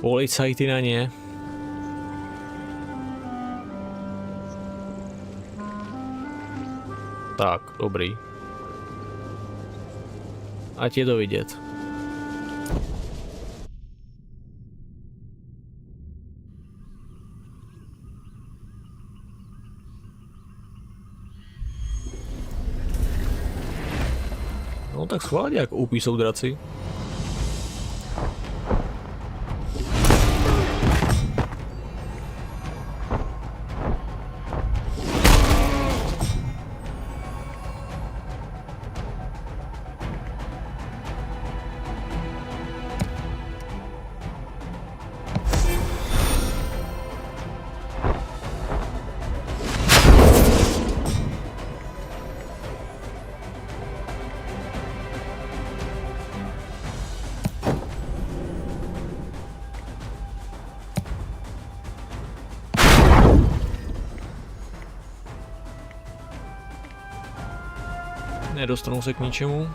Policajty na ně. Tak, dobrý. Ať je to vidět. No tak schválně, jak OP jsou draci. Nedostanou se k ničemu.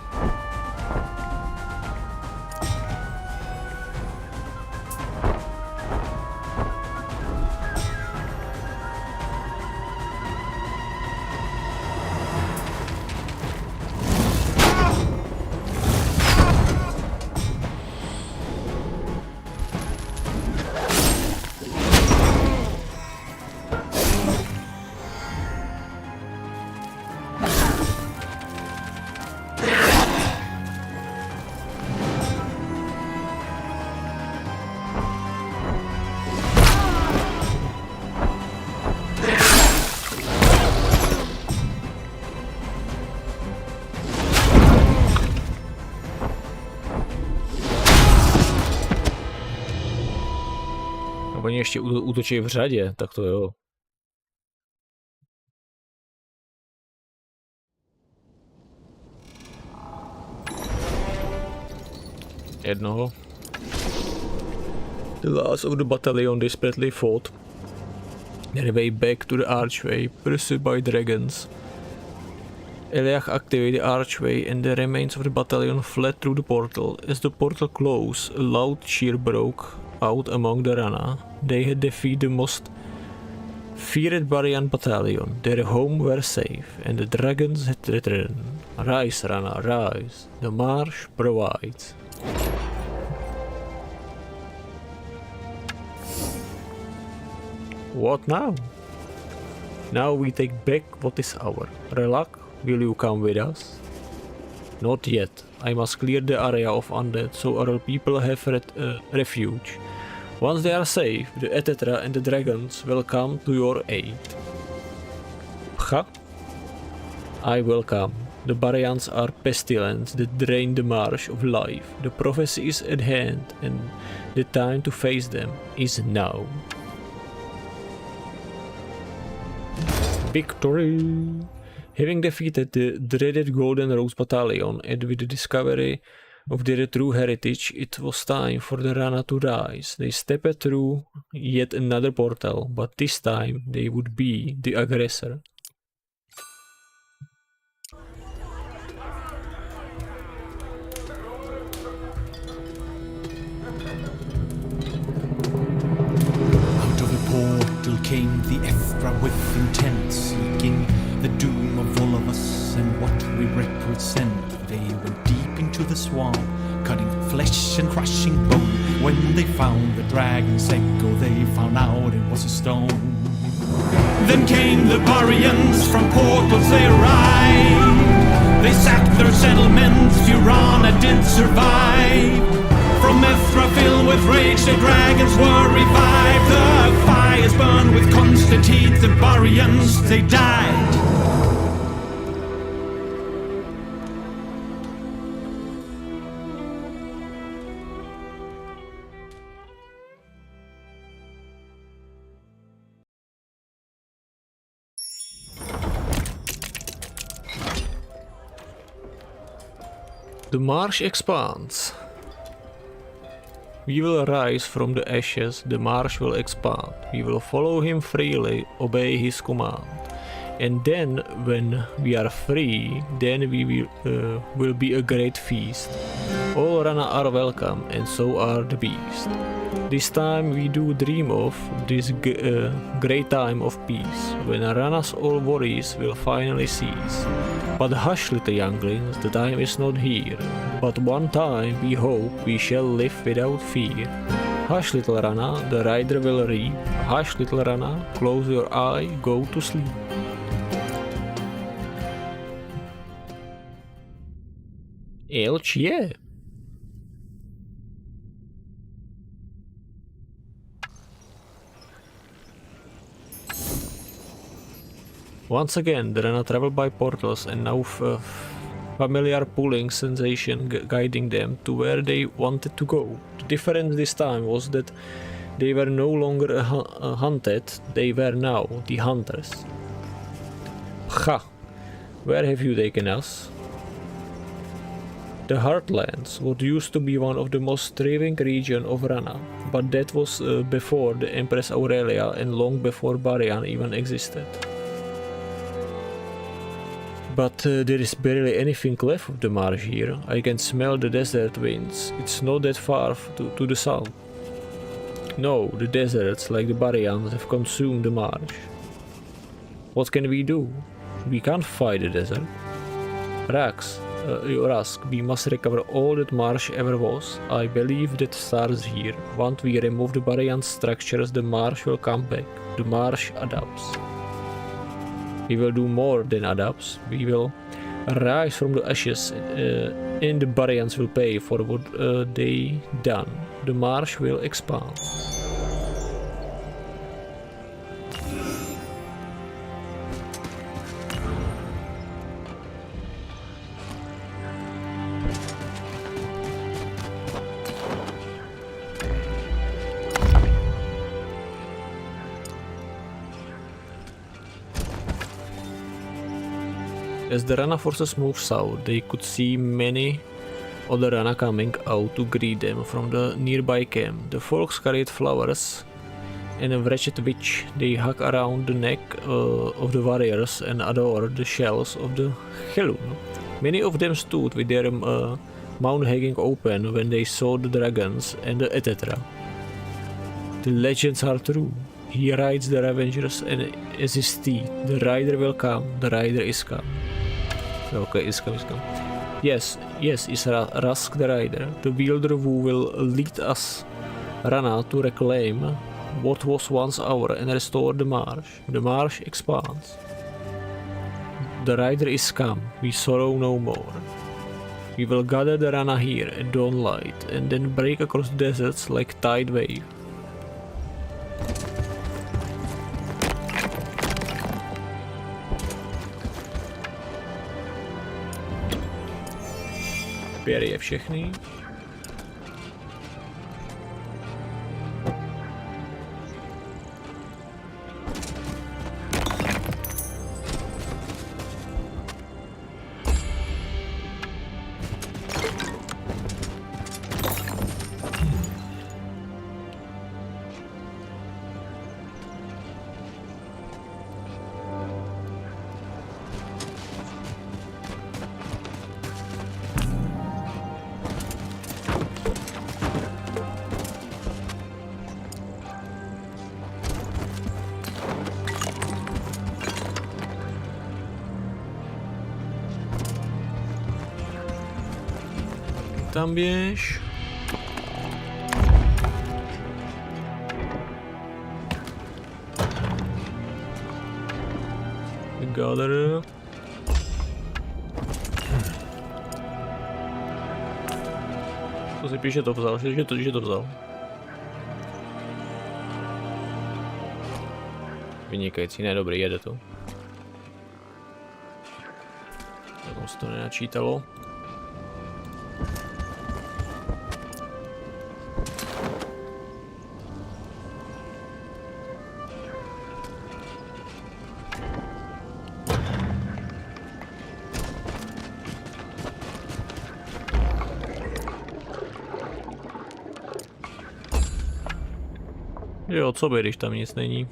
Oni ještě útočí v řadě, tak to jo. Jednoho. The last of the battalion desperately fought their way back to the archway, pursued by dragons. Eliach activated the archway and the remains of the battalion fled through the portal. As the portal closed, a loud cheer broke out among the Rana. They had defeated the most feared Barian battalion. Their home were safe, and the dragons had returned. Rise, Rana, rise. The marsh provides. What now? Now we take back what is ours. Relax, will you come with us? Not yet. I must clear the area of undead so our people have refuge. Once they are safe, the Etetra and the dragons will come to your aid. Pcha? I will come. The Barians are pestilence that drain the marsh of life. The prophecy is at hand, and the time to face them is now. Victory! Having defeated the dreaded Golden Rose Battalion and with the discovery of their true heritage, it was time for the Rana to rise. They stepped through yet another portal, but this time they would be the aggressor. Out of a portal came the Ethra with intent, seeking the doom of all of us and what we represent. They went deep into the swamp, cutting flesh and crushing bone. When they found the dragon's echo, they found out it was a stone. Then came the Barians, from portals they arrived. They sacked their settlements, Urana did survive. From Ethra filled with rage, the dragons were revived. The fires burned with constant heat, the Barians, they died. The marsh expands. We will rise from the ashes, the marsh will expand. We will follow him freely, obey his command. And then, when we are free, then we will be a great feast. All Rana are welcome, and so are the beasts. This time we do dream of this great time of peace, when Rana's all worries will finally cease. But hush, little younglings, the time is not here, but one time we hope we shall live without fear. Hush, little Rana, the rider will reap. Hush, little Rana, close your eye, go to sleep. Elč je. Once again, the Rana travel by portals and now familiar pulling sensation guiding them to where they wanted to go. The difference this time was that they were no longer hunted, they were now the hunters. Ha! Where have you taken us? The Heartlands, what used to be one of the most thriving regions of Rana, but that was before the Empress Aurelia and long before Barian even existed. But there is barely anything left of the marsh here. I can smell the desert winds. It's not that far to the south. No, the deserts, like the Barians, have consumed the marsh. What can we do? We can't fight the desert. Rask, we must recover all that marsh ever was. I believe that starts here. Once we remove the Barian structures, the marsh will come back. The marsh adapts. We will do more than adapts. We will rise from the ashes and the Barians will pay for what they done. The marsh will expand. As the Rana forces moved south, they could see many other Rana coming out to greet them from the nearby camp. The folks carried flowers and a wretched witch. They hug around the neck of the warriors and adore the shells of the Helun. Many of them stood with their mouth hanging open when they saw the dragons and the etc. The legends are true. He rides the Revengers and as his steed. The rider will come. The rider is come. Okay, is come. Yes, is Rask the rider, the wielder who will lead us, Rana, to reclaim what was once ours and restore the marsh. The marsh expands. The rider is come, we sorrow no more. We will gather the Rana here at dawnlight and then break across the deserts like tide wave. Běr je všechny. Tam běž. Gather. To si píše, to vzal, že to vzal. Vynikající, ne, dobrý, jede to. Tam se to nenačítalo. Jo, co by, když tam nic není?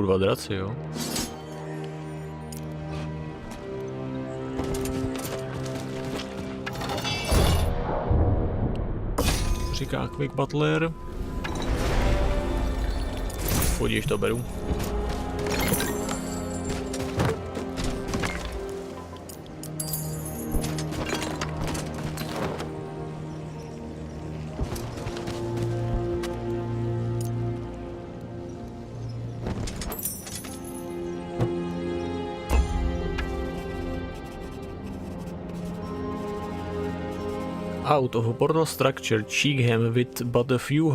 2 draci, jo. Říká Quick Butler. Podíš, to beru. Out of a portal structure, Cheekham with but a few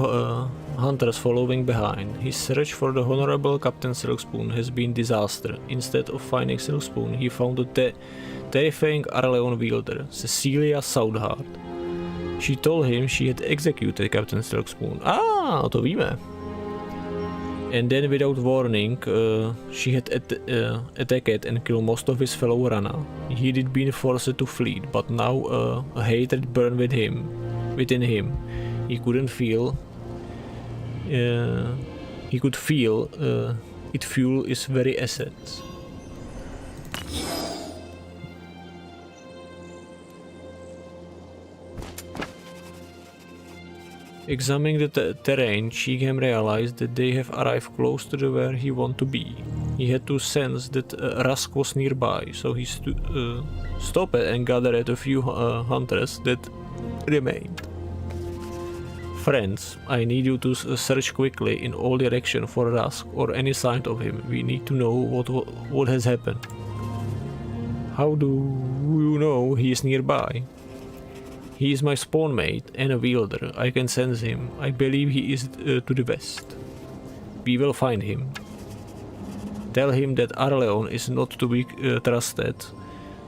hunters following behind. His search for the Honorable Captain Silkspoon has been disaster. Instead of finding Silkspoon, he found a terrifying Arleon wielder, Cecilia Southard. She told him she had executed Captain Silkspoon. Ah, to víme. And then without warning, she had attacked and killed most of his fellow Rana. He had been forced to flee, but now a hatred burned within him. He couldn't feel. He could feel it fuel his very essence. Examining the terrain, Cheekham realized that they have arrived close to where he wanted to be. He had to sense that Rask was nearby, so he stopped and gathered a few hunters that remained. Friends, I need you to search quickly in all directions for Rask or any sign of him. We need to know what has happened. How do you know he is nearby? He is my spawn mate and a wielder. I can sense him. I believe he is to the west. We will find him. Tell him that Arleon is not to be trusted,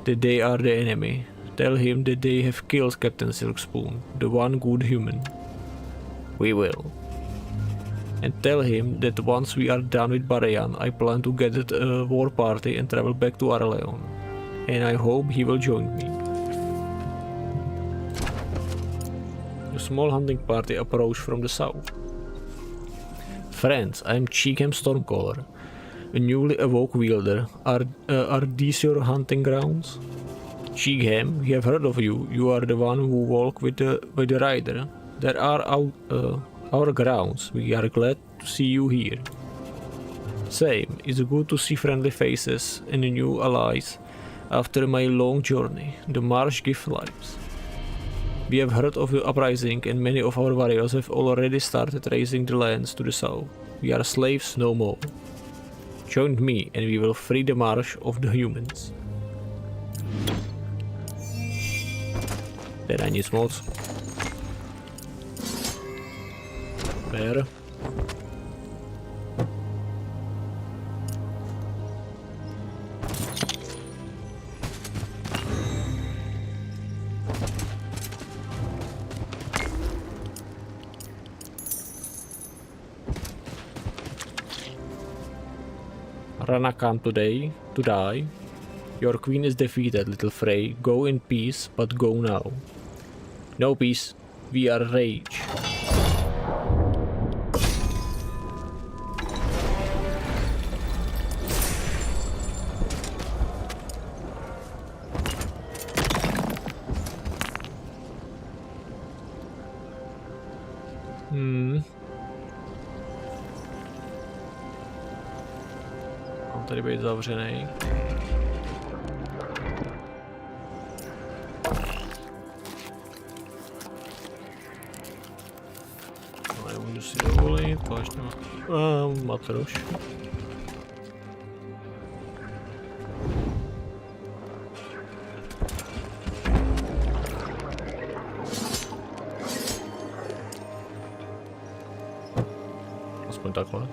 that they are the enemy. Tell him that they have killed Captain Silkspoon, the one good human. We will. And tell him that once we are done with Barayan, I plan to get a war party and travel back to Arleon. And I hope he will join me. A small hunting party approached from the south. Friends, I am Cheekham Stormcaller, a newly awoke wielder. Are these your hunting grounds? Cheekham, we have heard of you. You are the one who walk with the rider. There are our grounds. We are glad to see you here. Same. It's good to see friendly faces and new allies after my long journey. The marsh gives lives. We have heard of the uprising and many of our warriors have already started raising the lands to the south. We are slaves no more. Join me and we will free the marsh of the humans. Teda nic moc. Ber. Rana come today to die. Your queen is defeated, little Frey. Go in peace, but go now. No peace. We are rage. Mám tady být zavřený. No, nemůžu si dovolit, to ještě mám matroš. Aspoň takhle.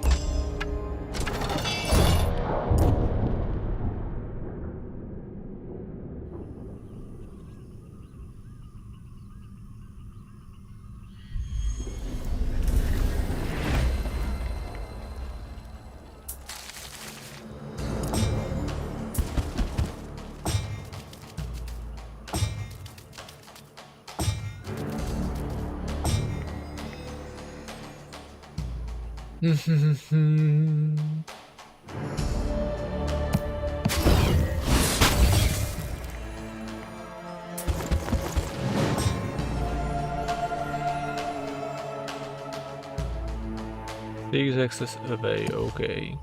6 access away, okay.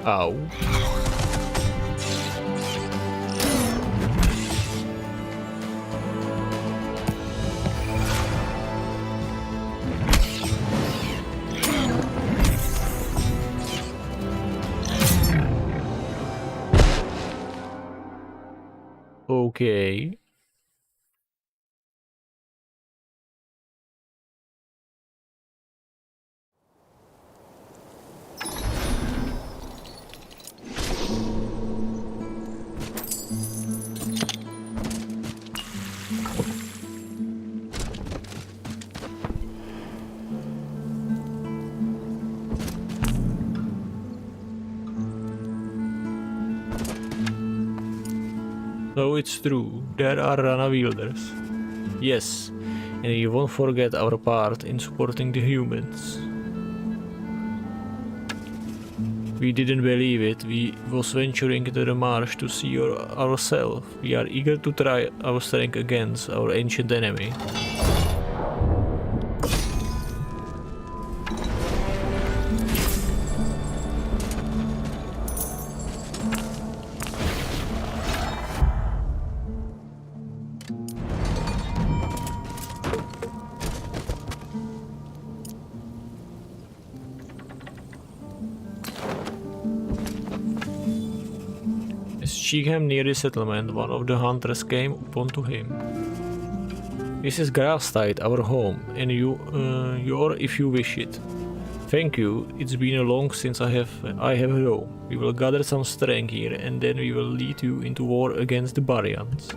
Au. Okay. So it's true, there are Rana wielders. Yes, and you won't forget our part in supporting the humans. We didn't believe it, we was venturing into the marsh to see ourselves. We are eager to try our strength against our ancient enemy. Cheekham near the settlement, one of the hunters came upon to him. This is Grastide, our home, and your if you wish it. Thank you, it's been a long since I have roam. We will gather some strength here, and then we will lead you into war against the Barians.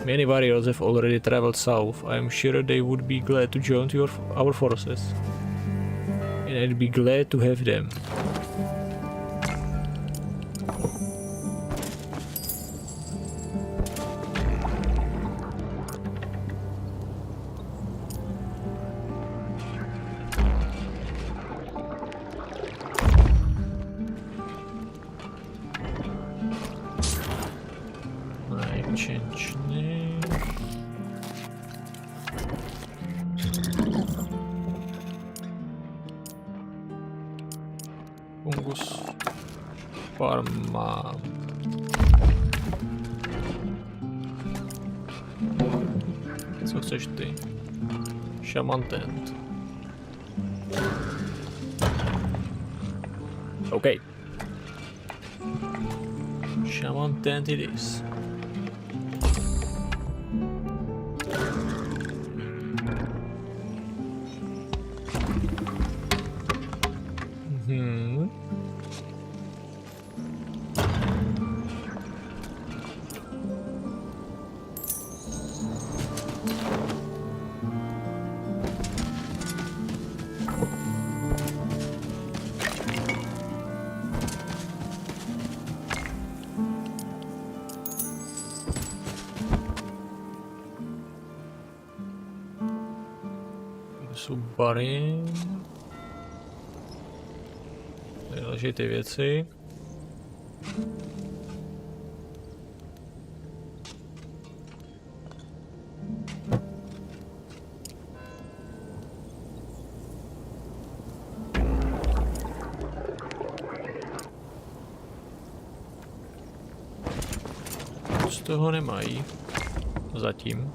Many warriors have already traveled south. I am sure they would be glad to join our forces. And I'd be glad to have them. Fungus farma. Co chceš ty? Shaman tent. Okay. Shaman tent it is. Jsou bary. Tady leží ty věci. Z toho nemají. Zatím.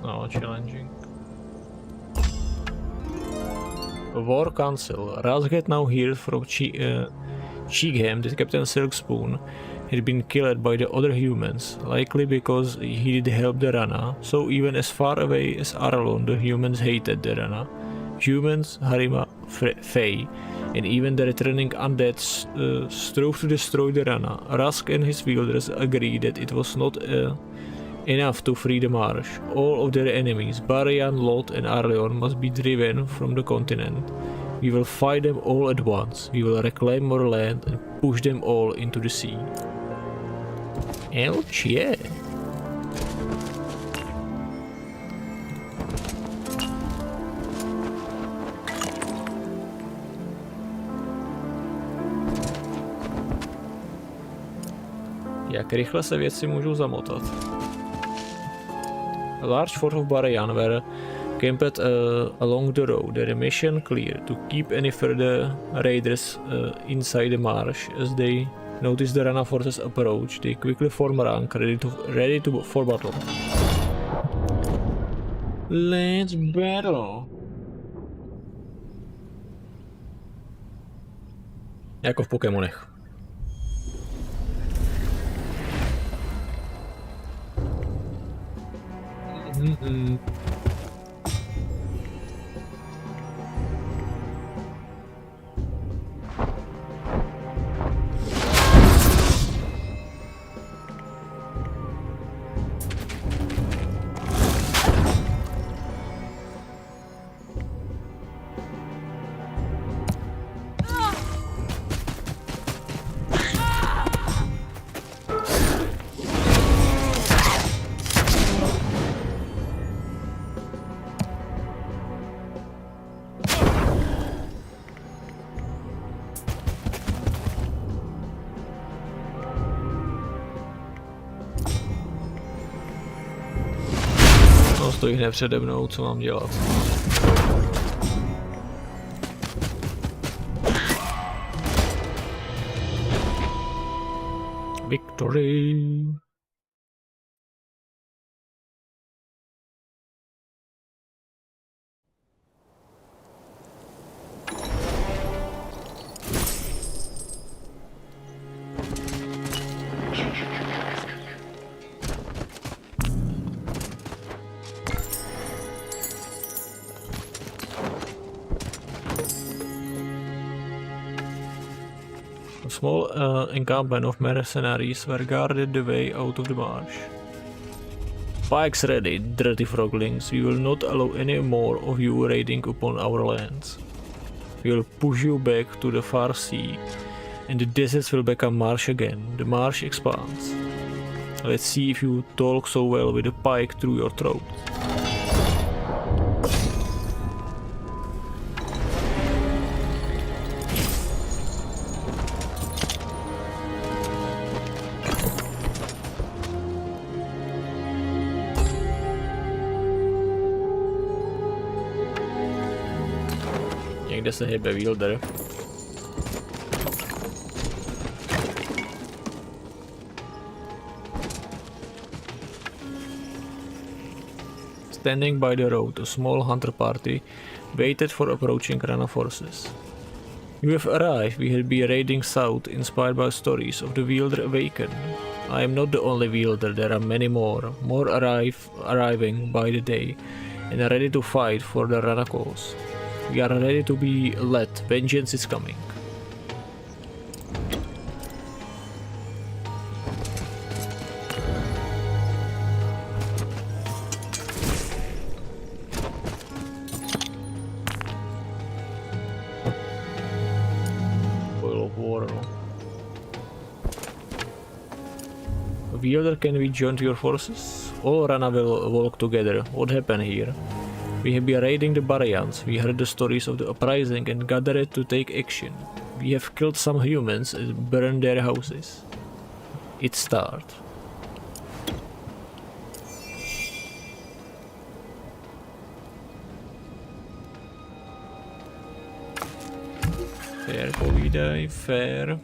No, challenging. War Council. Razget now hears from Cheekham that Captain Silkspoon had been killed by the other humans, likely because he did help the Rana, so even as far away as Aralon the humans hated the Rana. Humans, Harima, Faye, and even the returning undead strove to destroy the Rana. Rask and his wielders agreed that it was not enough to free the marsh. All of their enemies, Barian, Lot and Arleon, must be driven from the continent. We will fight them all at once. We will reclaim more land and push them all into the sea. Ouch, yeah. Jak rychle se věci můžou zamotat. A large force of Barayan were camped along the road. The mission clear to keep any further raiders inside the marsh. As they notice the Rana forces approach, they quickly form rank, ready for battle. Let's battle. Jako v Pokémonech. Stojí hned přede mnou, co mám dělat. Victory! A small encampment of mercenaries were guarded the way out of the marsh. Pikes ready, dirty froglings. We will not allow any more of you raiding upon our lands. We will push you back to the far sea, and the deserts will become marsh again. The marsh expands. Let's see if you talk so well with a pike through your throat. Někde se hýbe wielder. Standing by the road, a small hunter party waited for approaching Rana forces. You have arrived. We had been raiding south, inspired by stories of the wielder awaken. I am not the only wielder, there are many more. More arriving by the day, and are ready to fight for the Rana cause. We are ready to be led. Vengeance is coming. Oil of war, no? A wielder, can we join your forces? All Rana will walk together. What happened here? We have been raiding the Baryans. We heard the stories of the uprising and gathered to take action. We have killed some humans and burned their houses. It started. Fair, povídaj, fair.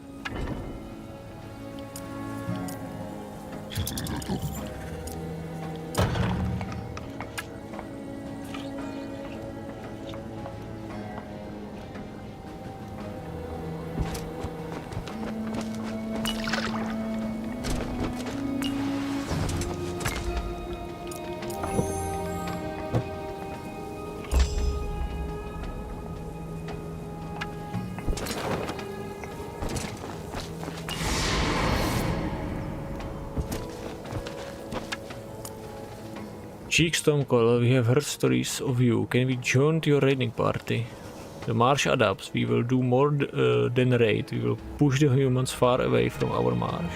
Cheekstorm Call, we have heard stories of you. Can we join your raiding party? The marsh adapts. We will do more than raid. We will push the humans far away from our marsh.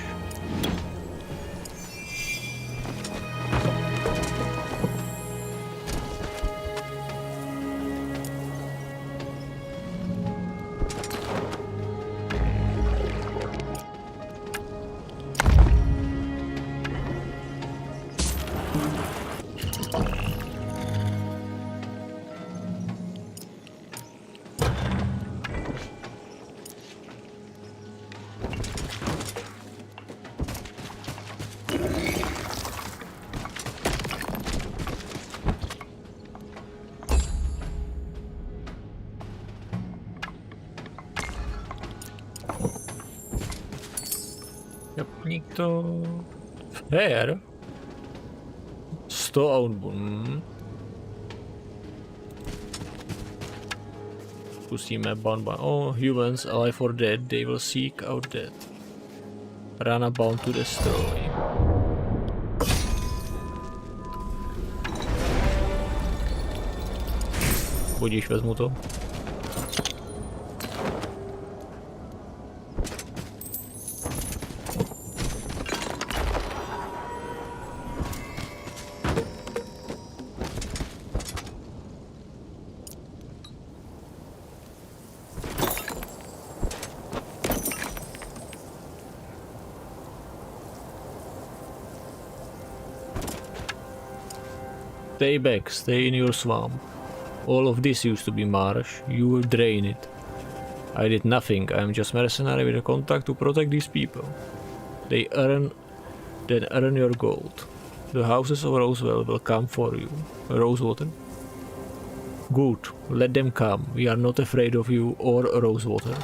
Kapník to... Fair. 100 outbound. Zkusíme bound by... Oh, humans alive or dead, they will seek out death. Rana bound to destroy. Budíš, vezmu to. Stay back, stay in your swamp. All of this used to be marsh, you will drain it. I did nothing, I am just mercenary with a contact to protect these people. They then earn your gold. The houses of Rosewell will come for you. Rosewater? Good, let them come, we are not afraid of you or Rosewater.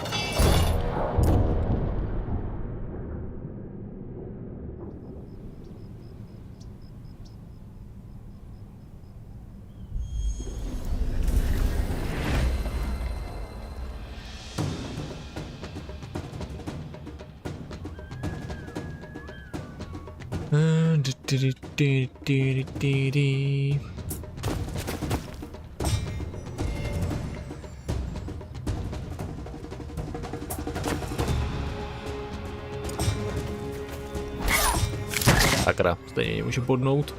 Sakra, stejně nemůžu podnout.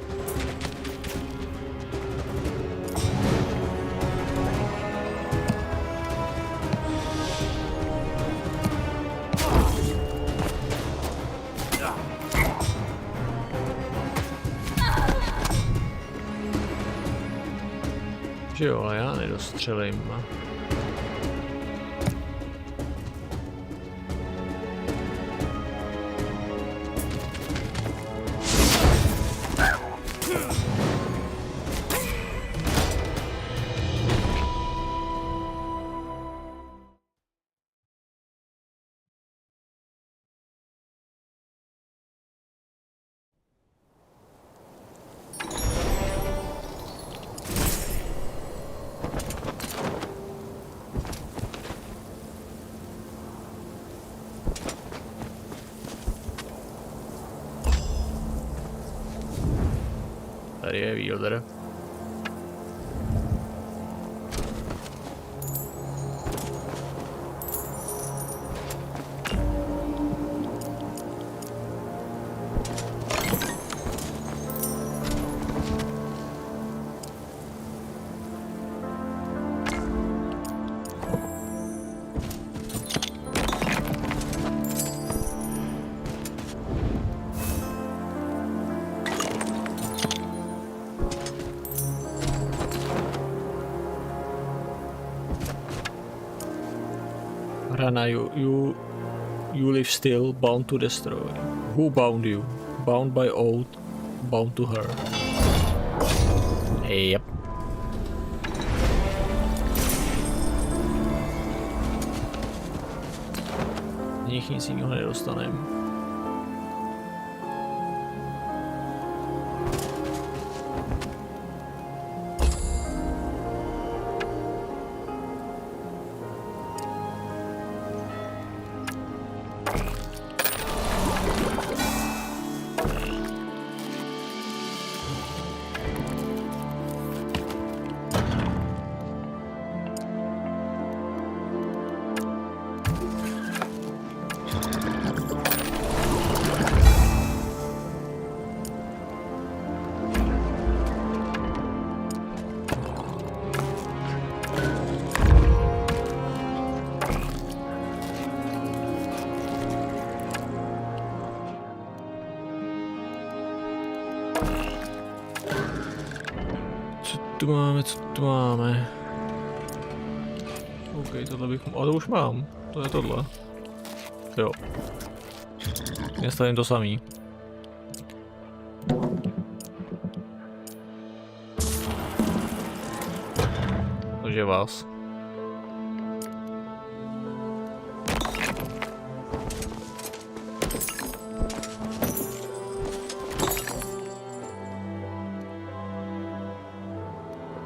Že jo, ale já nedostřelím. Tady je wielder. Rana, you live still, bound to destroy. Who bound you? Bound by oath, bound to her. Yep. Nic jiného nedostaneme. Co tu máme? OK, tohle bych... A to už mám. To je tohle. Jo. Já stavím to samý. Takže vás.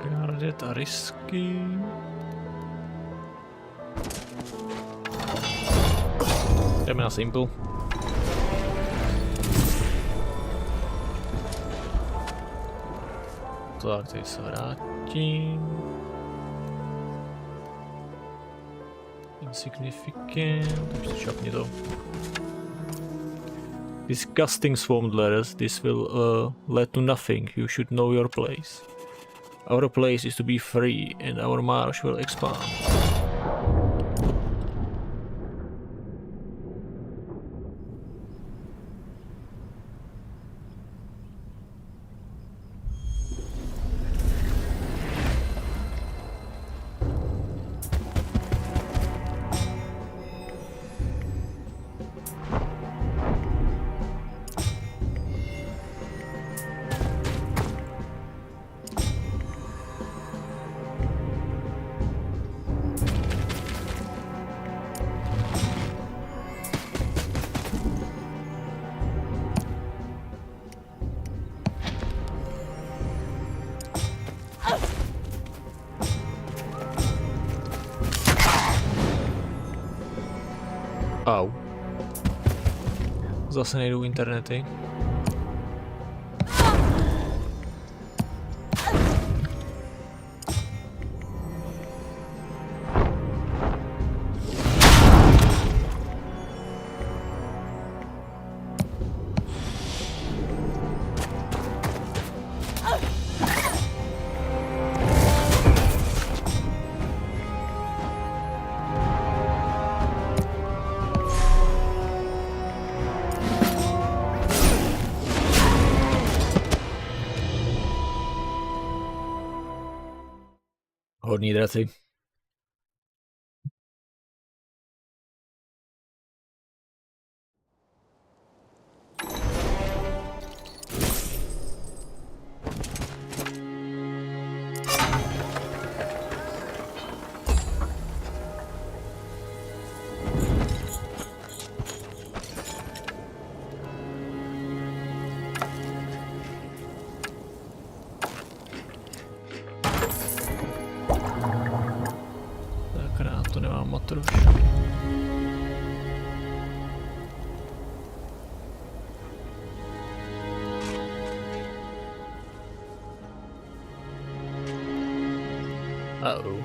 Guarded a risky. Jdeme na simple. Tak, tady se vrátím. Insignificant, takže šapni to. Disgusting swarmed letters, this will lead to nothing, you should know your place. Our place is to be free and our marsh will expand. Au. Zase nejdou internety. Hodní draci. To nemám matroš. Uh-oh.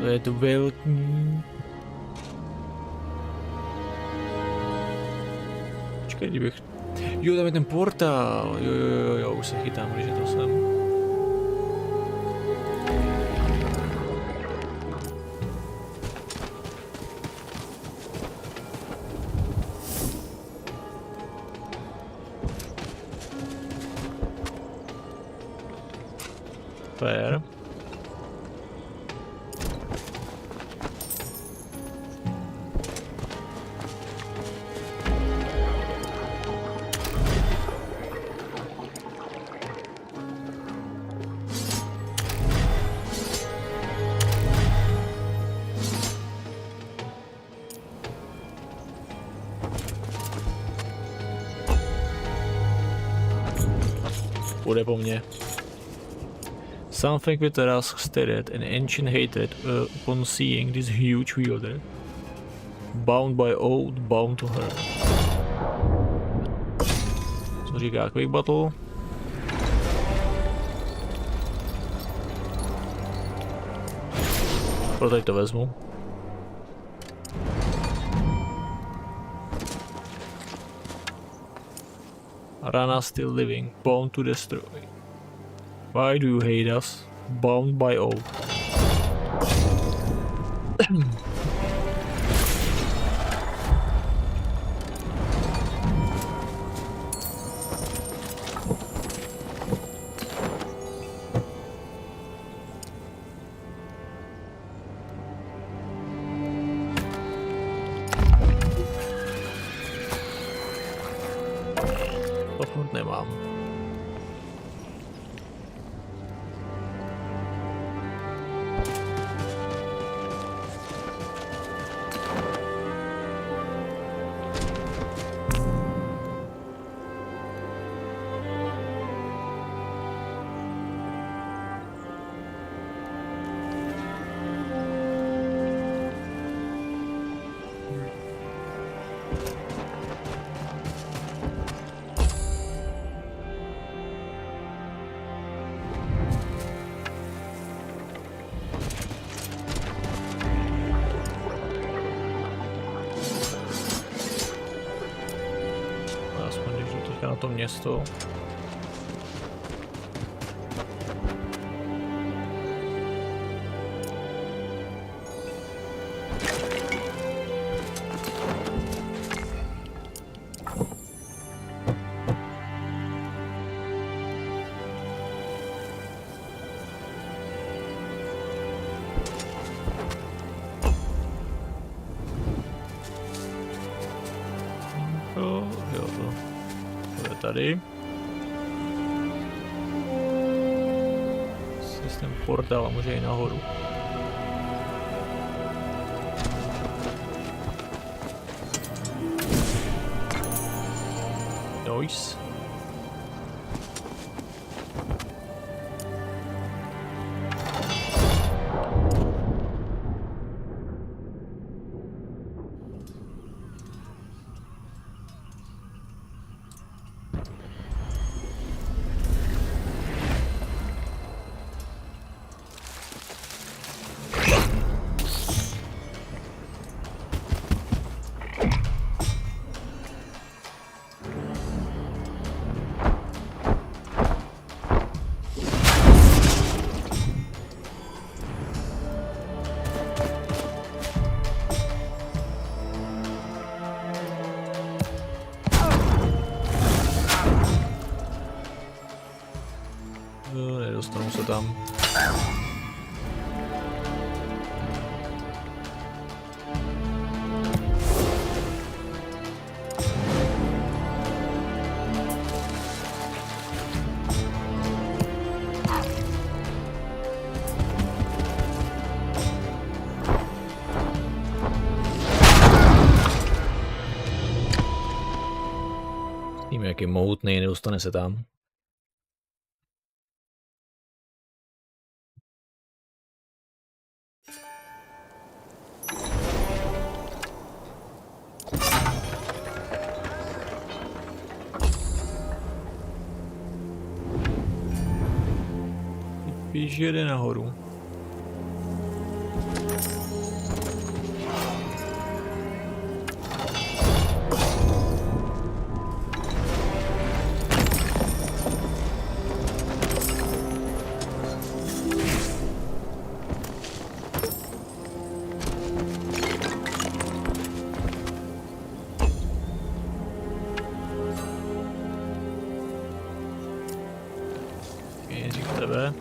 To je tu velký. Počkej, kdybych... Jo, tam je ten portál. Jo, už se chytám, když je to sem. Fair. Bude po mně. Something with Rask stared an ancient hatred upon seeing this huge wielder. Bound by oath, bound to her. Co říká Quick Battle? Proto to vezmu. Rana still living, bound to destroy. Why do you hate us? Bound by oath. nemám. Na to město. Tady. Systém portál a může i nahoru. Nice. Nedostanu se tam. Víme, jak je mohutný, nedostane se tam. Píš, jede nahoru. Tebe.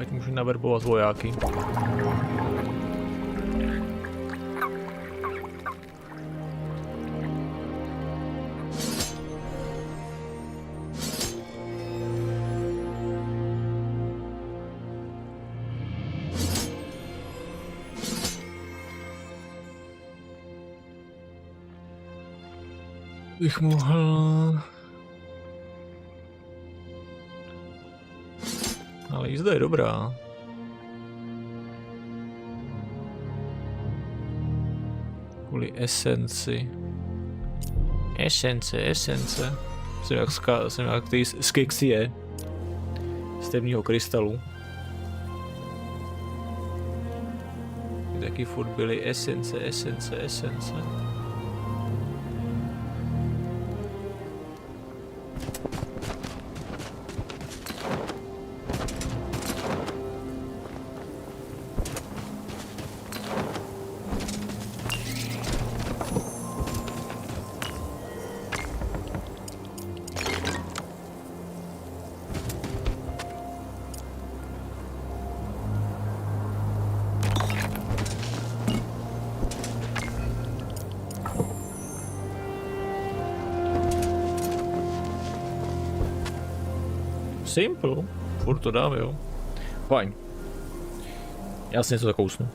Ať můžu naverbovat vojáky. Bych mohl... Ale jízda je dobrá. Kvůli esenci. Esence. Jsem jak ty z Kexie. Z temního krystalu. Taky furt byly esence. Simple. Furt to dám, jo. Fajn. Já si něco zakousnu.